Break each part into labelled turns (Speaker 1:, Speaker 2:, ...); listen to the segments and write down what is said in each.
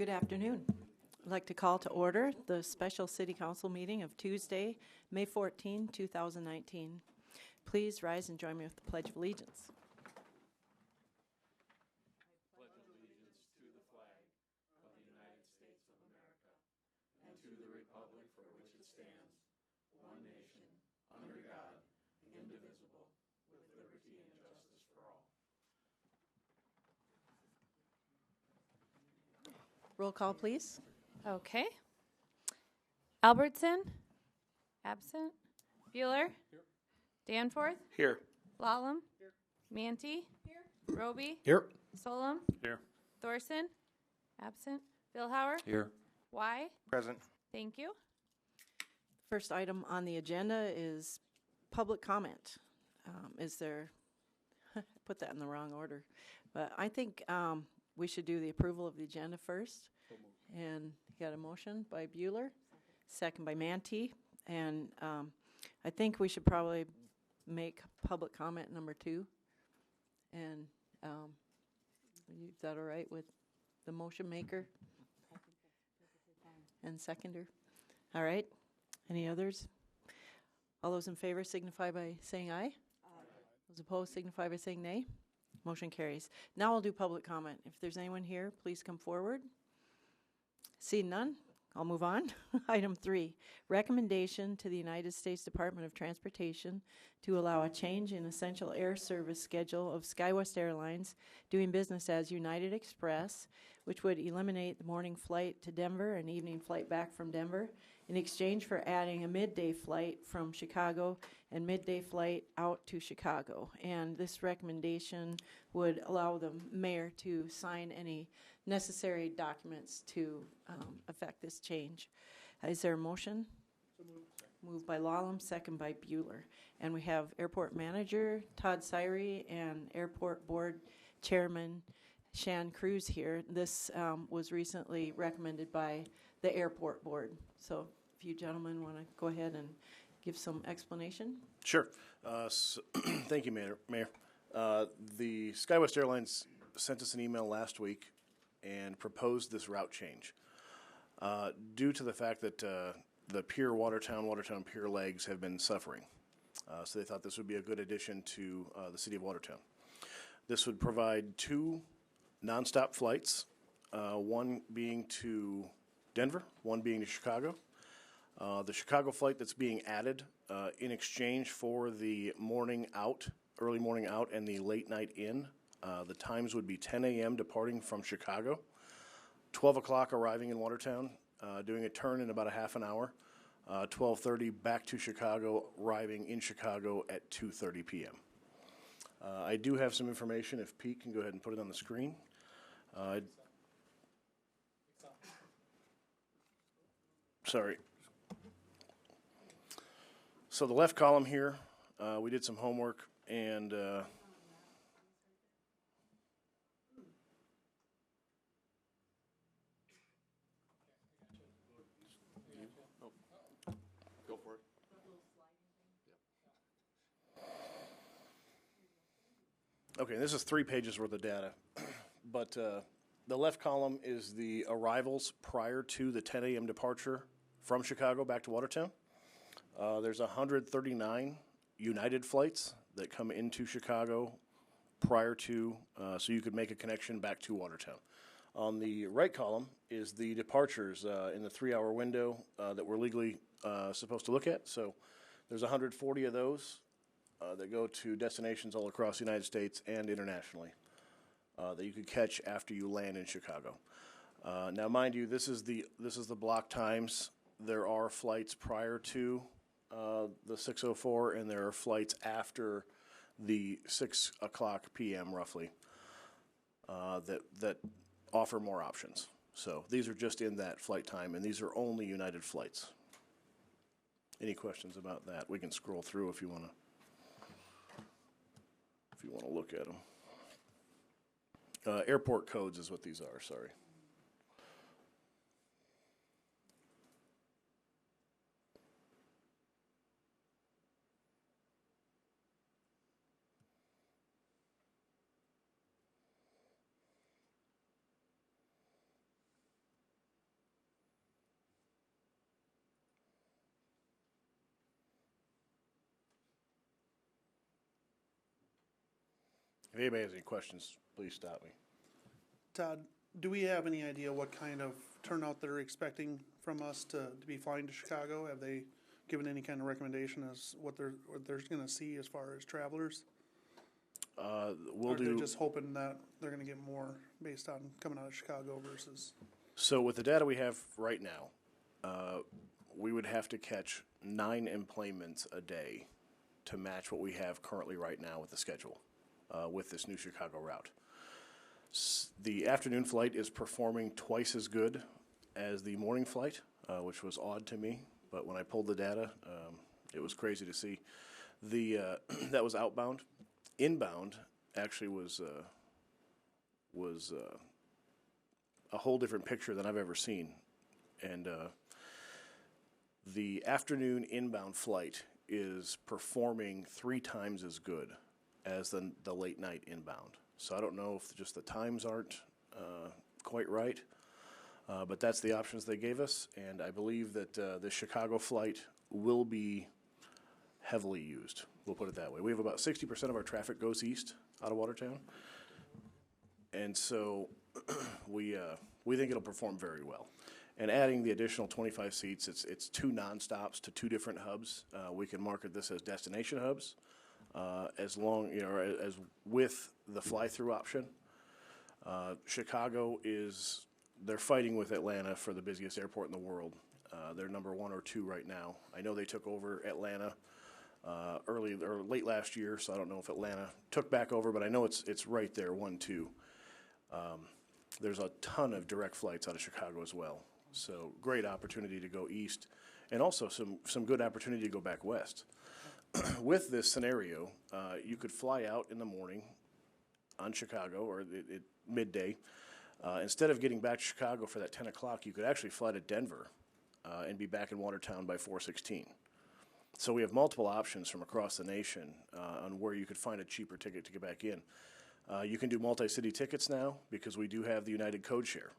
Speaker 1: Good afternoon. I'd like to call to order the special City Council meeting of Tuesday, May 14, 2019. Please rise and join me with the Pledge of Allegiance.
Speaker 2: Pledge allegiance to the flag of the United States of America and to the republic for which it stands, one nation, under God, indivisible, with liberty and justice for all.
Speaker 1: Roll call, please.
Speaker 3: Okay. Albertson? Absent. Bueller? Here. Danforth?
Speaker 2: Here.
Speaker 3: Lallam? Here. Manti? Here. Roby?
Speaker 2: Here.
Speaker 3: Solom?
Speaker 2: Here.
Speaker 3: Thorson? Absent. Billhauer?
Speaker 2: Here.
Speaker 3: Y?
Speaker 2: Present.
Speaker 3: Thank you.
Speaker 1: First item on the agenda is public comment. Is there, I put that in the wrong order, but I think we should do the approval of the agenda first. And got a motion by Bueller, second by Manti, and I think we should probably make public comment number 2. And is that all right with the motion maker and seconder? All right. Any others? All those in favor signify by saying aye. Aye. Those opposed signify by saying nay. Motion carries. Now we'll do public comment. If there's anyone here, please come forward. Seeing none, I'll move on. Item 3, recommendation to the United States Department of Transportation to allow a change in essential air service schedule of SkyWest Airlines doing business as United Express, which would eliminate the morning flight to Denver and evening flight back from Denver in exchange for adding a midday flight from Chicago and midday flight out to Chicago. And this recommendation would allow the mayor to sign any necessary documents to affect this change. Is there a motion? So moved by Lallam, second by Bueller. And we have Airport Manager Todd Syrie and Airport Board Chairman Shan Cruz here. This was recently recommended by the Airport Board. So if you gentlemen want to go ahead and give some explanation.
Speaker 4: Sure. Thank you, Mayor. The SkyWest Airlines sent us an email last week and proposed this route change. Due to the fact that the Pier Watertown Pier legs have been suffering. So they thought this would be a good addition to the city of Watertown. This would provide 2 nonstop flights, one being to Denver, one being to Chicago. The Chicago flight that's being added in exchange for the early morning out and the late night in. The times would be 10 a.m. departing from Chicago, 12 o'clock arriving in Watertown, doing a turn in about a half an hour, 12:30 back to Chicago, arriving in Chicago at 2:30 p.m. I do have some information, if Pete can go ahead and put it on the screen. Sorry. So the left column here, we did some homework and
Speaker 2: Go for it.
Speaker 4: okay, this is 3 pages worth of data, but the left column is the arrivals prior to the 10 a.m. departure from Chicago back to Watertown. There's 139 United flights that come into Chicago prior to, so you could make a connection back to Watertown. On the right column is the departures in the 3-hour window that we're legally supposed to look at. So there's 140 of those that go to destinations all across the United States and internationally that you could catch after you land in Chicago. Now, mind you, this is the block times. There are flights prior to the 6:04, and there are flights after the 6 o'clock p.m. roughly that offer more options. So these are just in that flight time, and these are only United flights. Any questions about that? We can scroll through if you want to look at them. Airport codes is what these are. Sorry. If anybody has any questions, please stop me.
Speaker 5: Todd, do we have any idea what kind of turnout they're expecting from us to be flying to Chicago? Have they given any kind of recommendation as what they're going to see as far as travelers?
Speaker 4: We'll
Speaker 5: Or
Speaker 4: do.
Speaker 5: they're just hoping that they're going to get more based on coming out of Chicago versus.
Speaker 4: So with the data we have right now, we would have to catch 9 enplanements a day to match what we have currently right now with the schedule, with this new Chicago route. The afternoon flight is performing twice as good as the morning flight, which was odd to me. But when I pulled the data, it was crazy to see. That was outbound. Inbound actually was a whole different picture than I've ever seen. And the afternoon inbound flight is performing 3 times as good as the late night inbound. So I don't know if just the times aren't quite right, but that's the options they gave us. And I believe that the Chicago flight will be heavily used. We'll put it that way. We have about 60% of our traffic goes east out of Watertown. And so we think it'll perform very well. And adding the additional 25 seats, it's 2 nonstops to 2 different hubs. We can market this as destination hubs, as long, as with the fly-through option. Chicago they're fighting with Atlanta for the busiest airport in the world. They're number 1 or 2 right now. I know they took over Atlanta early or late last year, so I don't know if Atlanta took back over, but I know it's right there, 1-2. There's a ton of direct flights out of Chicago as well. So great opportunity to go east, and also some good opportunity to go back west. With this scenario, you could fly out in the morning on Chicago or at midday. Instead of getting back to Chicago for that 10 o'clock, you could actually fly to Denver and be back in Watertown by 4:16. So we have multiple options from across the nation on where you could find a cheaper ticket to get back in. You can do multi-city tickets now because we do have the United code share.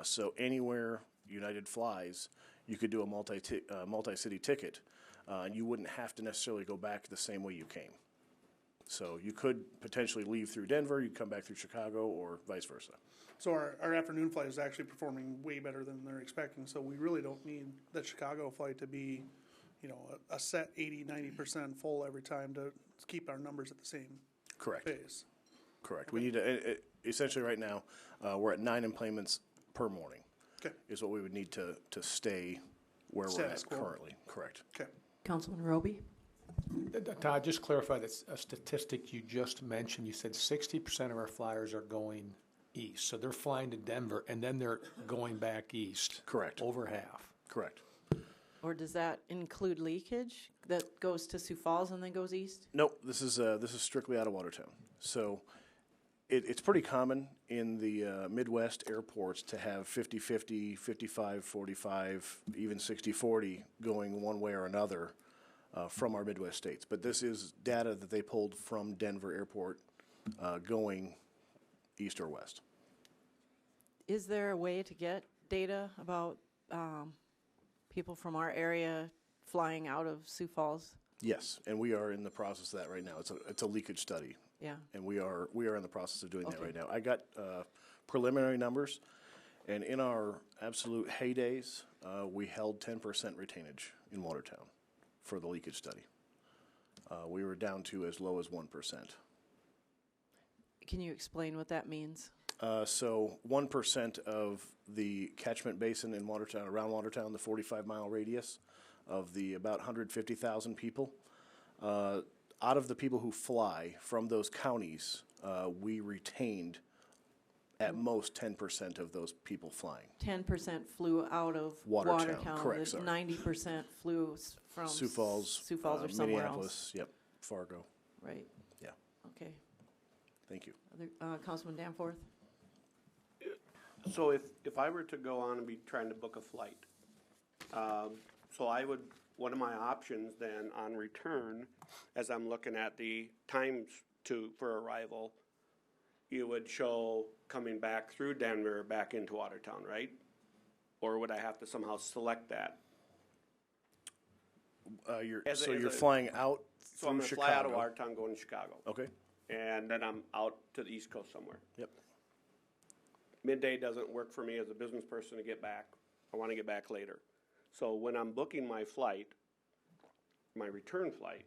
Speaker 4: So anywhere United flies, you could do a multi-city ticket, and you wouldn't have to necessarily go back the same way you came. So you could potentially leave through Denver, you'd come back through Chicago, or vice versa.
Speaker 5: So our afternoon flight is actually performing way better than they're expecting. So we really don't need the Chicago flight to be, a set 80-90% full every time to keep our numbers at the same
Speaker 4: Correct.
Speaker 5: pace.
Speaker 4: Correct. We need to, essentially right now, we're at 9 enplanements per morning.
Speaker 5: Okay.
Speaker 4: Is what we would need to stay where
Speaker 5: Status
Speaker 4: we're at
Speaker 5: quo.
Speaker 4: currently. Correct.
Speaker 5: Okay.
Speaker 1: Councilman Roby?
Speaker 6: Todd, just clarify that a statistic you just mentioned. You said 60% of our flyers are going east. So they're flying to Denver, and then they're going back east.
Speaker 4: Correct.
Speaker 6: Over half.
Speaker 4: Correct.
Speaker 1: Or does that include leakage that goes to Sioux Falls and then goes east?
Speaker 4: Nope. This is strictly out of Watertown. So it's pretty common in the Midwest airports to have 50-50, 55-45, even 60-40 going one way or another from our Midwest states. But this is data that they pulled from Denver Airport going east or west.
Speaker 1: Is there a way to get data about people from our area flying out of Sioux Falls?
Speaker 4: Yes, and we are in the process of that right now. It's a leakage study.
Speaker 1: Yeah.
Speaker 4: And we are in the process of doing that
Speaker 1: Okay.
Speaker 4: right now. I got preliminary numbers, and in our absolute heydays, we held 10% retainage in Watertown for the leakage study. We were down to as low as 1%.
Speaker 1: Can you explain what that means?
Speaker 4: So 1% of the catchment basin in Watertown, around Watertown, the 45-mile radius of the about 150,000 people, out of the people who fly from those counties, we retained at most 10% of those people flying.
Speaker 1: 10% flew out of
Speaker 4: Watertown,
Speaker 1: Watertown.
Speaker 4: correct,
Speaker 1: The
Speaker 4: sorry.
Speaker 1: 90% flew from
Speaker 4: Sioux Falls,
Speaker 1: or somewhere
Speaker 4: Minneapolis,
Speaker 1: else.
Speaker 4: yep, Fargo.
Speaker 1: Right.
Speaker 4: Yeah,
Speaker 1: Okay.
Speaker 4: thank you.
Speaker 1: Councilman Danforth?
Speaker 7: So if I were to go on and be trying to book a flight, one of my options then on return, as I'm looking at the times for arrival, you would show coming back through Denver back into Watertown, right? Or would I have to somehow select that?
Speaker 4: You're flying out
Speaker 7: So I'm
Speaker 4: from
Speaker 7: going to fly out of
Speaker 4: Chicago.
Speaker 7: Watertown going to Chicago.
Speaker 4: Okay.
Speaker 7: and then I'm out to the East Coast somewhere.
Speaker 4: Yep.
Speaker 7: Midday doesn't work for me as a business person to get back. I want to get back later. So when I'm booking my flight, my return flight,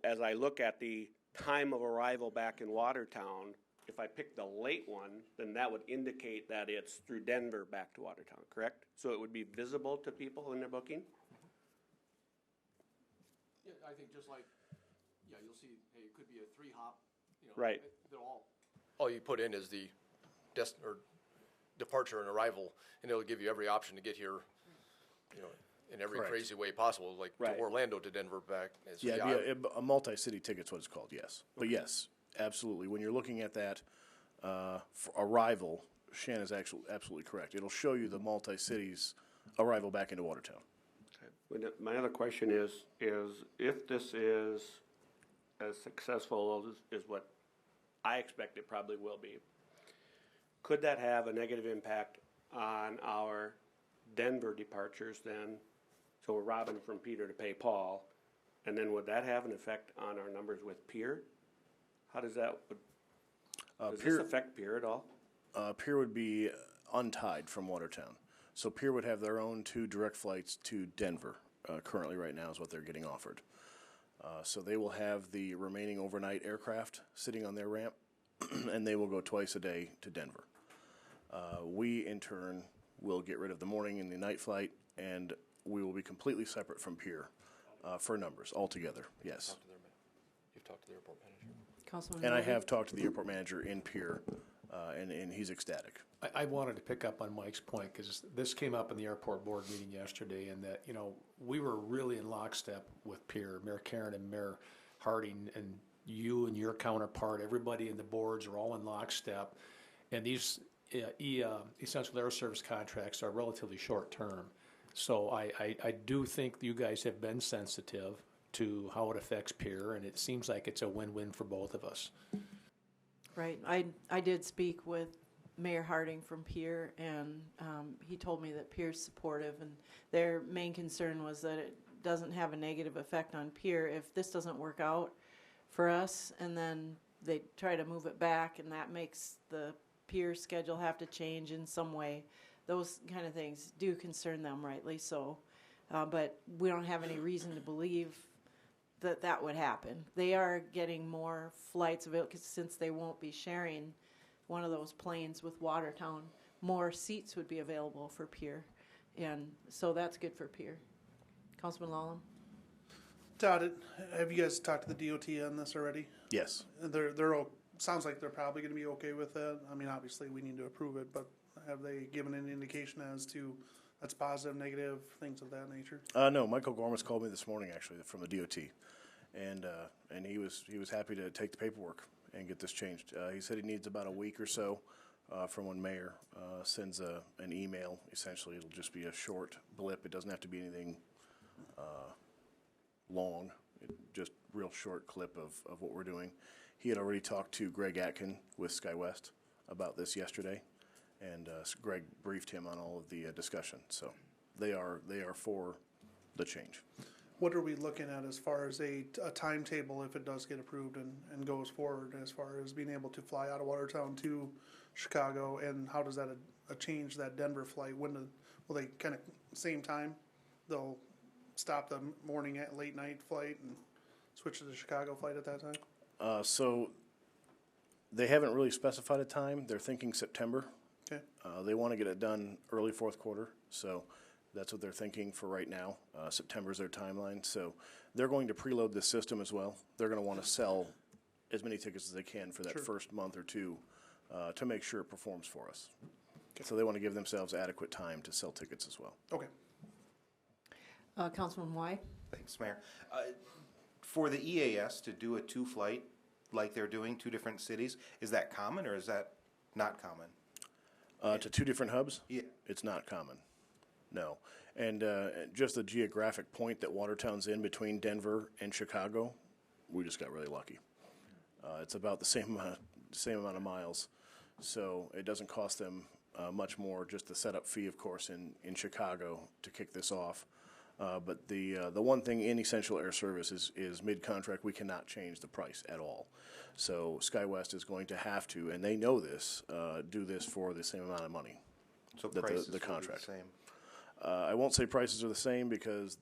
Speaker 7: as I look at the time of arrival back in Watertown, if I pick the late one, then that would indicate that it's through Denver back to Watertown, correct? So it would be visible to people when they're booking?
Speaker 8: Yeah, I think just like, yeah, you'll see, hey, it could be a 3-hop,
Speaker 7: Right.
Speaker 8: They're all you put in is the or departure and arrival, and it'll give you every option to get here, in every
Speaker 4: Correct.
Speaker 8: crazy way possible, like
Speaker 7: Right.
Speaker 8: to Orlando to Denver back. So,
Speaker 4: Yeah, a multi-city ticket's what it's called, yes. But yes, absolutely. When you're looking at that for arrival, Shanna's absolutely correct. It'll show you the multi-cities arrival back into Watertown.
Speaker 7: My other question is if this is as successful as what I expect it probably will be, could that have a negative impact on our Denver departures then? So we're robbing from Peter to pay Paul, and then would that have an effect on our numbers with Pier? How does that, does this affect Pier at all?
Speaker 4: Pier would be untied from Watertown. So Pier would have their own 2 direct flights to Denver, currently right now is what they're getting offered. So they will have the remaining overnight aircraft sitting on their ramp, and they will go twice a day to Denver. We, in turn, will get rid of the morning and the night flight, and we will be completely separate from Pier for numbers altogether, yes.
Speaker 8: You've talked to the airport manager.
Speaker 1: Councilman
Speaker 4: And I
Speaker 1: Roby?
Speaker 4: have talked to the airport manager in Pier, and he's ecstatic.
Speaker 6: I wanted to pick up on Mike's point, because this came up in the airport board meeting yesterday, and that, we were really in lockstep with Pier, Mayor Karen and Mayor Harding, and you and your counterpart, everybody in the boards are all in lockstep. And these essential air service contracts are relatively short-term. So I do think you guys have been sensitive to how it affects Pier, and it seems like it's a win-win for both of us.
Speaker 1: Right. I did speak with Mayor Harding from Pier, and he told me that Pier's supportive, and their main concern was that it doesn't have a negative effect on Pier if this doesn't work out for us, and then they try to move it back, and that makes the Pier schedule have to change in some way. Those kind of things do concern them, rightly so. But we don't have any reason to believe that would happen. They are getting more flights available since they won't be sharing one of those planes with Watertown. More seats would be available for Pier, and so that's good for Pier. Councilman Lallam?
Speaker 5: Todd, have you guys talked to the DOT on this already?
Speaker 4: Yes.
Speaker 5: Sounds like they're probably gonna be okay with that. I mean, obviously, we need to approve it, but have they given any indication as to that's positive, negative, things of that nature?
Speaker 4: No, Michael Gormas called me this morning, actually, from the DOT, and he was happy to take the paperwork and get this changed. He said he needs about a week or so from when Mayor sends an email. Essentially, it'll just be a short blip. It doesn't have to be anything long, just real short clip of what we're doing. He had already talked to Greg Atkin with SkyWest about this yesterday, and Greg briefed him on all of the discussion. So they are for the change.
Speaker 5: What are we looking at as far as a timetable if it does get approved and goes forward, as far as being able to fly out of Watertown to Chicago, and how does that change that Denver flight? Will they kind of same time? They'll stop the morning at late night flight and switch to the Chicago flight at that time?
Speaker 4: So they haven't really specified a time. They're thinking September.
Speaker 5: Okay.
Speaker 4: They want to get it done early fourth quarter, so that's what they're thinking for right now. September's their timeline, so they're going to preload this system as well. They're going to want to sell as many tickets as they can for that first month or two to make sure it performs for us. Okay. So they want to give themselves adequate time to sell tickets as well.
Speaker 5: Okay.
Speaker 1: Councilman Y?
Speaker 9: Thanks, Mayor. For the EAS to do a 2-flight like they're doing, 2 different cities, is that common or is that not common?
Speaker 4: To 2 different hubs?
Speaker 9: Yeah.
Speaker 4: It's not common. No. And just the geographic point that Watertown's in between Denver and Chicago, we just got really lucky. It's about the same amount of miles, so it doesn't cost them much more. Just the setup fee, of course, in Chicago to kick this off. But the one thing in Essential Air Service is mid-contract, we cannot change the price at all. So SkyWest is going to have to, and they know this, do this for the same amount of money.
Speaker 9: So
Speaker 4: that
Speaker 9: prices
Speaker 4: the
Speaker 9: will be
Speaker 4: contract.
Speaker 9: the same.
Speaker 4: I won't say prices are the same because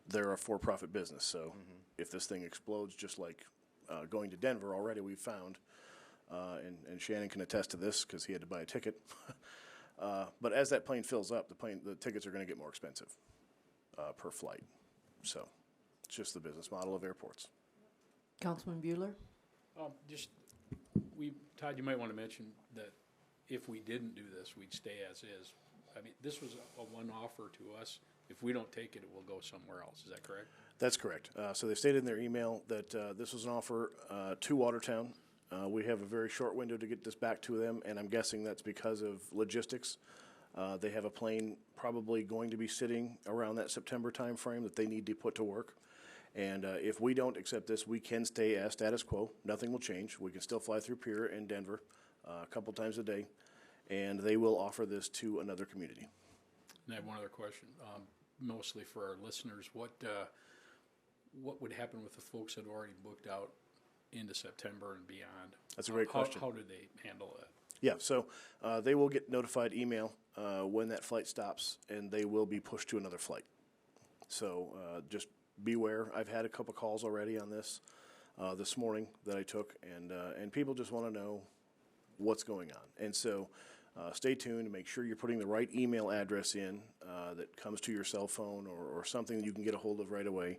Speaker 4: they're a for-profit business. So if this thing explodes, just like going to Denver already, we've found, and Shannon can attest to this because he had to buy a ticket. But as that plane fills up, the tickets are going to get more expensive per flight. So it's just the business model of airports.
Speaker 1: Councilman Bueller?
Speaker 2: Todd, you might want to mention that if we didn't do this, we'd stay as is. I mean, this was a one offer to us. If we don't take it, it will go somewhere else. Is that correct?
Speaker 4: That's correct. So they stated in their email that this was an offer to Watertown. We have a very short window to get this back to them, and I'm guessing that's because of logistics. They have a plane probably going to be sitting around that September timeframe that they need to put to work. And if we don't accept this, we can stay as status quo. Nothing will change. We can still fly through Pierre and Denver a couple times a day, and they will offer this to another community.
Speaker 2: And I have one other question, mostly for our listeners. What would happen with the folks that already booked out into September and beyond?
Speaker 4: That's a great question.
Speaker 2: How do they handle that?
Speaker 4: Yeah, so they will get notified email when that flight stops, and they will be pushed to another flight. So just beware. I've had a couple calls already on this morning that I took, and people just want to know what's going on. And so stay tuned. Make sure you're putting the right email address in that comes to your cell phone or something that you can get a hold of right away.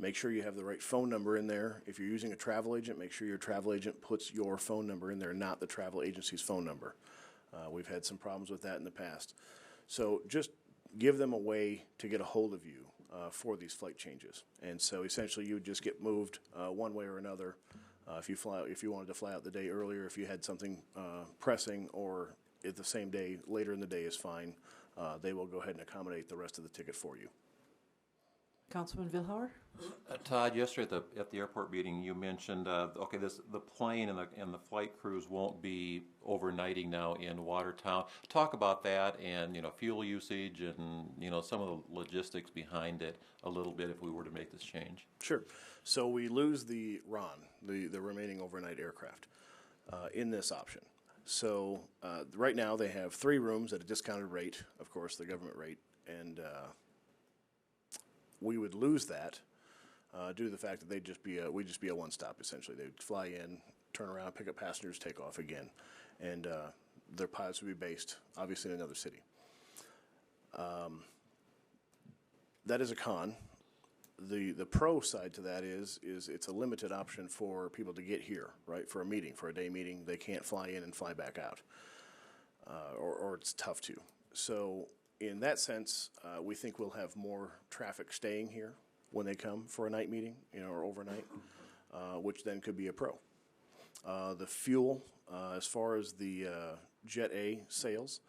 Speaker 4: Make sure you have the right phone number in there. If you're using a travel agent, make sure your travel agent puts your phone number in there, not the travel agency's phone number. We've had some problems with that in the past. So just give them a way to get a hold of you for these flight changes. And so essentially you would just get moved one way or another. If you wanted to fly out the day earlier, if you had something pressing, or at the same day, later in the day is fine. They will go ahead and accommodate the rest of the ticket for you.
Speaker 1: Councilman Vilhauer?
Speaker 10: Todd, yesterday at the airport meeting, you mentioned the plane and the flight crews won't be overnighting now in Watertown. Talk about that and fuel usage and some of the logistics behind it a little bit if we were to make this change.
Speaker 4: Sure. So we lose the RON, the remaining overnight aircraft, in this option. So right now they have 3 rooms at a discounted rate, of course, the government rate, and we would lose that due to the fact that we'd just be a one-stop, essentially. They'd fly in, turn around, pick up passengers, take off again. And their pilots would be based, obviously, in another city. That is a con. The pro side to that is it's a limited option for people to get here, right, for a meeting, for a day meeting. They can't fly in and fly back out, or it's tough to. So in that sense, we think we'll have more traffic staying here when they come for a night meeting, or overnight, which then could be a pro. The fuel, as far as the Jet A sales,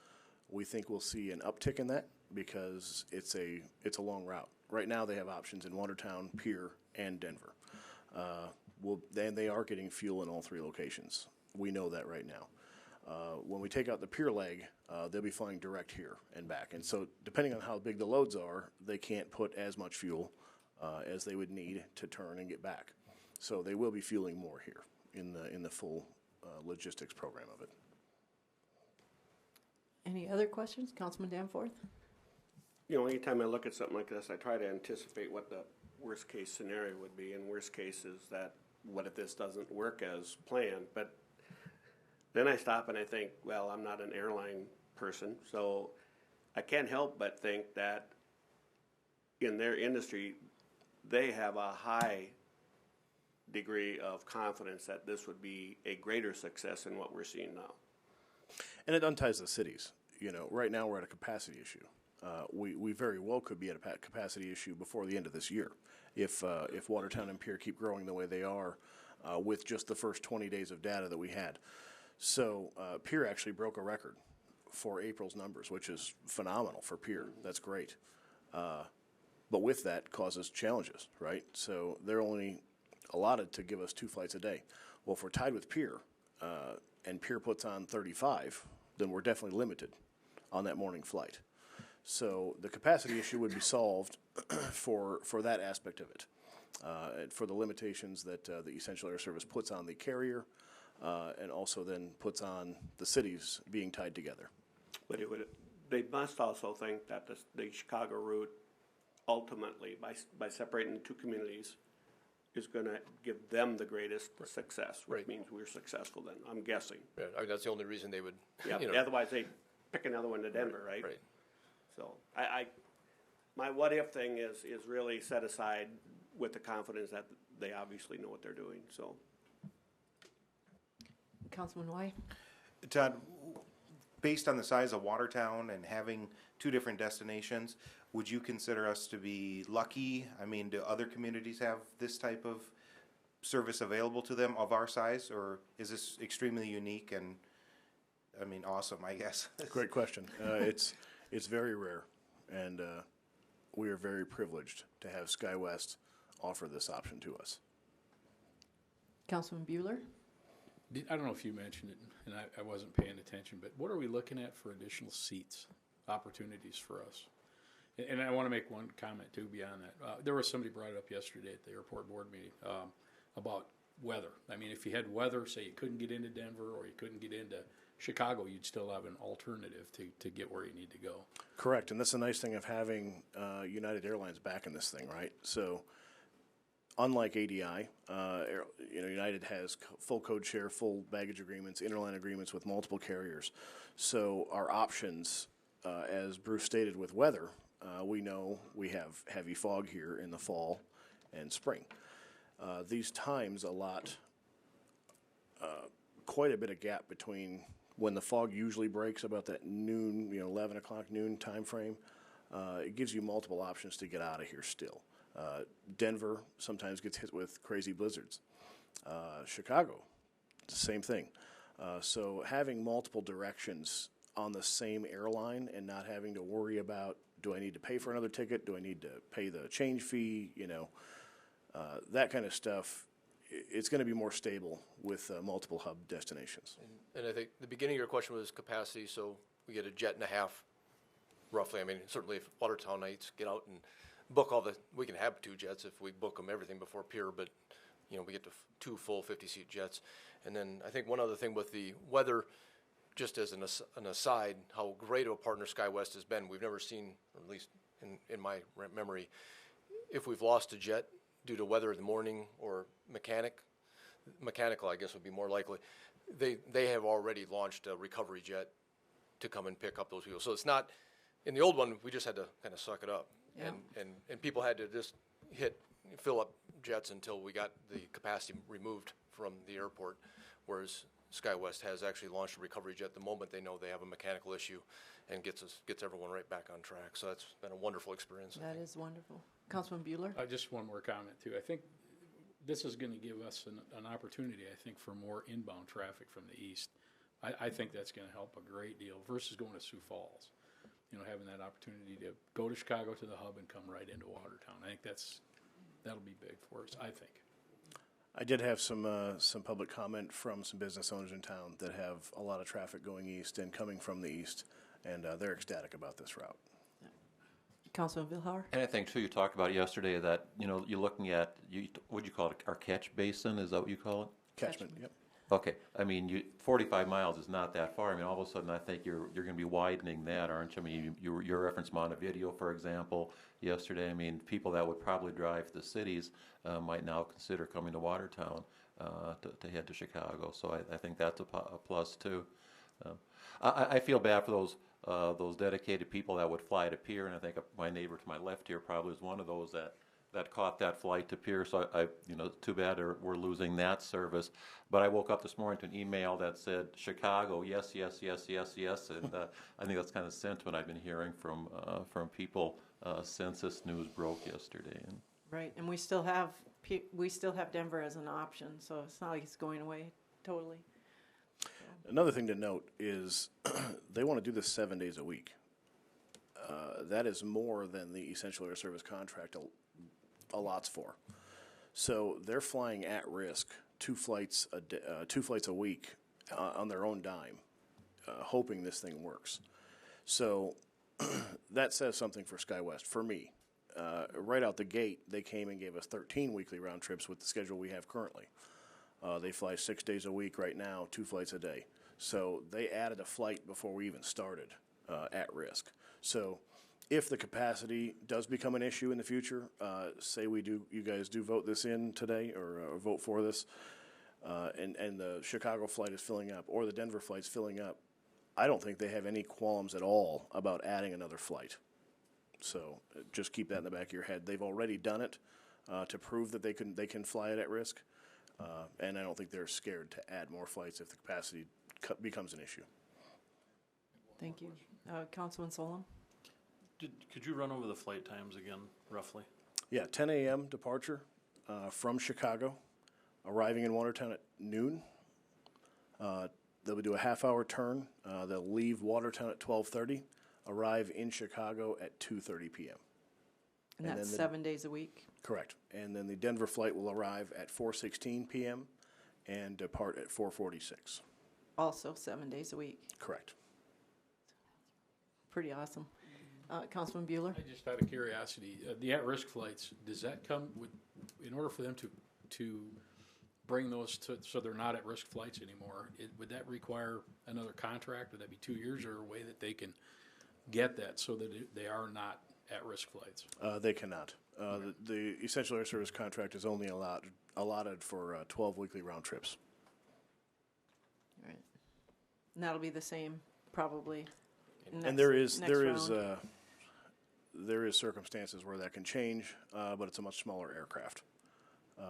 Speaker 4: we think we'll see an uptick in that because it's a long route. Right now they have options in Watertown, Pierre, and Denver. Then they are getting fuel in all 3 locations. We know that right now. When we take out the Pierre leg, they'll be flying direct here and back. And so depending on how big the loads are, they can't put as much fuel as they would need to turn and get back. So they will be fueling more here in the full logistics program of it.
Speaker 1: Any other questions? Councilman Danforth?
Speaker 7: Anytime I look at something like this, I try to anticipate what the worst case scenario would be. And worst case is that what if this doesn't work as planned? But then I stop and I think, well, I'm not an airline person, so I can't help but think that in their industry, they have a high degree of confidence that this would be a greater success than what we're seeing now.
Speaker 4: And it unties the cities. Right now we're at a capacity issue. We very well could be at a capacity issue before the end of this year if Watertown and Pierre keep growing the way they are with just the first 20 days of data that we had. So Pierre actually broke a record for April's numbers, which is phenomenal for Pierre. That's great. But with that causes challenges, right? So they're only allotted to give us 2 flights a day. Well, if we're tied with Pierre and Pierre puts on 35, then we're definitely limited on that morning flight. So the capacity issue would be solved for that aspect of it, for the limitations that the Essential Air Service puts on the carrier, and also then puts on the cities being tied together.
Speaker 7: But they must also think that the Chicago route ultimately, by separating the two communities, is going to give them the greatest success, which means we're successful then, I'm guessing.
Speaker 8: Yeah, I mean, that's the only reason they would,
Speaker 7: Yeah,
Speaker 8: you know.
Speaker 7: otherwise they'd pick another one to Denver, right?
Speaker 8: Right.
Speaker 7: So my what if thing is really set aside with the confidence that they obviously know what they're doing, so.
Speaker 1: Councilman Y?
Speaker 9: Todd, based on the size of Watertown and having two different destinations, would you consider us to be lucky? I mean, do other communities have this type of service available to them of our size, or is this extremely unique and, I mean, awesome, I guess?
Speaker 4: Great question. It's very rare, and we are very privileged to have SkyWest offer this option to us.
Speaker 1: Councilman Bueller?
Speaker 2: I don't know if you mentioned it, and I wasn't paying attention, but what are we looking at for additional seats, opportunities for us? And I want to make one comment too beyond that. There was somebody brought it up yesterday at the airport board meeting about weather. I mean, if you had weather, say you couldn't get into Denver or you couldn't get into Chicago, you'd still have an alternative to get where you need to go.
Speaker 4: Correct, and that's the nice thing of having United Airlines back in this thing, right? So, unlike ADI, United has full code share, full baggage agreements, interline agreements with multiple carriers. So our options, as Bruce stated with weather, we know we have heavy fog here in the fall and spring. These times allot quite a bit of gap between when the fog usually breaks about that noon, 11 o'clock noon time frame. It gives you multiple options to get out of here still. Denver sometimes gets hit with crazy blizzards. Chicago, the same thing. So having multiple directions on the same airline and not having to worry about, do I need to pay for another ticket? Do I need to pay the change fee? That kind of stuff. It's going to be more stable with multiple hub destinations.
Speaker 8: And I think the beginning of your question was capacity, so we get a jet and a half, roughly. I mean, certainly if Watertown nights get out and book we can have 2 jets if we book them everything before pier, but, we get to 2 full 50-seat jets. And then I think one other thing with the weather, just as an aside, how great of a partner SkyWest has been. We've never seen, or at least in my memory, if we've lost a jet due to weather in the morning or mechanical, I guess would be more likely. They have already launched a recovery jet to come and pick up those people. So it's not, in the old one, we just had to kind of suck it up.
Speaker 1: Yeah.
Speaker 8: And people had to just fill up jets until we got the capacity removed from the airport, whereas SkyWest has actually launched a recovery jet the moment they know they have a mechanical issue and gets everyone right back on track. So that's been a wonderful experience.
Speaker 1: That is wonderful. Councilman Bueller?
Speaker 2: Just one more comment too. I think this is going to give us an opportunity, I think, for more inbound traffic from the east. I think that's going to help a great deal versus going to Sioux Falls. Having that opportunity to go to Chicago to the hub and come right into Watertown. I think that'll be big for us, I think.
Speaker 4: I did have some public comment from some business owners in town that have a lot of traffic going east and coming from the east, and they're ecstatic about this route.
Speaker 1: Councilman Vilhauer?
Speaker 10: And I think, too, you talked about yesterday that, you're looking at, what do you call it, our catch basin? Is that what you call it?
Speaker 4: Catchment, yep.
Speaker 10: Okay. I mean, 45 miles is not that far. I mean, all of a sudden, I think you're going to be widening that, aren't you? I mean, you referenced Montevideo, for example, yesterday. I mean, people that would probably drive to the cities might now consider coming to Watertown to head to Chicago. So I think that's a plus, too. I feel bad for those dedicated people that would fly to Pier, and I think my neighbor to my left here probably is one of those that caught that flight to Pier. So too bad we're losing that service. But I woke up this morning to an email that said Chicago, yes, yes, yes, yes, yes, and I think that's kind of sentiment I've been hearing from people since this news broke yesterday.
Speaker 1: Right, and we still have Denver as an option, so it's not like it's going away totally.
Speaker 4: Another thing to note is they want to do this 7 days a week. That is more than the Essential Air Service contract allots for. So they're flying at risk 2 flights a week on their own dime, hoping this thing works. So that says something for SkyWest, for me. Right out the gate, they came and gave us 13 weekly round trips with the schedule we have currently. They fly 6 days a week right now, 2 flights a day. So they added a flight before we even started at risk. So if the capacity does become an issue in the future, say you guys do vote this in today or vote for this, and the Chicago flight is filling up or the Denver flight's filling up, I don't think they have any qualms at all about adding another flight. So just keep that in the back of your head. They've already done it to prove that they can fly it at risk, and I don't think they're scared to add more flights if the capacity becomes an issue.
Speaker 1: Thank you. Councilman Solom?
Speaker 2: Could you run over the flight times again, roughly?
Speaker 4: Yeah, 10 a.m. departure from Chicago, arriving in Watertown at noon. They'll do a half-hour turn. They'll leave Watertown at 12:30, arrive in Chicago at 2:30 p.m.
Speaker 1: And that's 7 days a week?
Speaker 4: Correct. And then the Denver flight will arrive at 4:16 p.m. and depart at 4:46.
Speaker 1: Also 7 days a week?
Speaker 4: Correct.
Speaker 1: Pretty awesome. Councilman Bueller?
Speaker 11: I just out of curiosity, the at-risk flights, does that come with, in order for them to bring those so they're not at-risk flights anymore, would that require another contract? Would that be 2 years, or a way that they can get that so that they are not at-risk flights?
Speaker 4: They cannot. The Essential Air Service contract is only allotted for 12 weekly round trips.
Speaker 1: Right. And that'll be the same, probably.
Speaker 4: And there is circumstances where that can change, but it's a much smaller aircraft.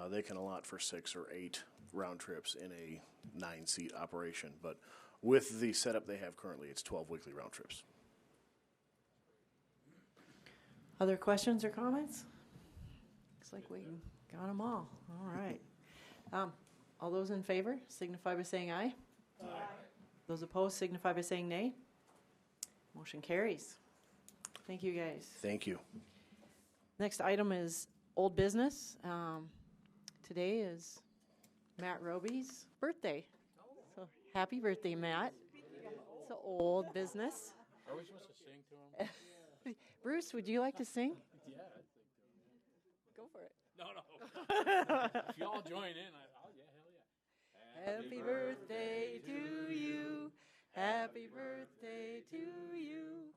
Speaker 4: They can allot for 6 or 8 round trips in a 9-seat operation, but with the setup they have currently, it's 12 weekly round trips.
Speaker 1: Other questions or comments? Looks like we got them all. All right. All those in favor signify by saying aye. Aye. Those opposed signify by saying nay. Motion carries. Thank you, guys.
Speaker 4: Thank you.
Speaker 1: Next item is old business. Today is Matt Roby's birthday. So happy birthday, Matt. It's old business.
Speaker 11: Are we supposed to sing to him?
Speaker 1: Bruce, would you like to sing?
Speaker 11: Yeah, I think so.
Speaker 1: Go for it.
Speaker 11: No. If you all join in, hell yeah.
Speaker 1: Happy birthday to you. Happy birthday to you.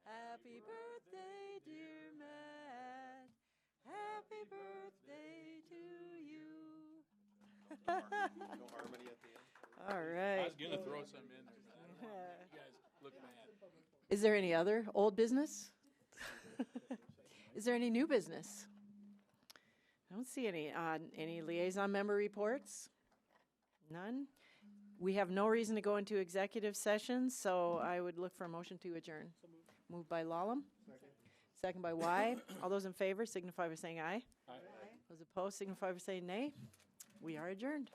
Speaker 1: Happy birthday, dear Matt. Happy birthday to you.
Speaker 9: No harmony at the end.
Speaker 1: All
Speaker 11: I
Speaker 1: right.
Speaker 11: was going to throw some in there, but I don't know. You guys look mad.
Speaker 1: Is there any other old business? Is there any new business? I don't see any. Any liaison member reports? None? We have no reason to go into executive session, so I would look for a motion to adjourn. Moved by Lallam. Second by Y. All those in favor signify by saying aye.
Speaker 11: Aye.
Speaker 1: Those opposed signify by saying nay. We are adjourned.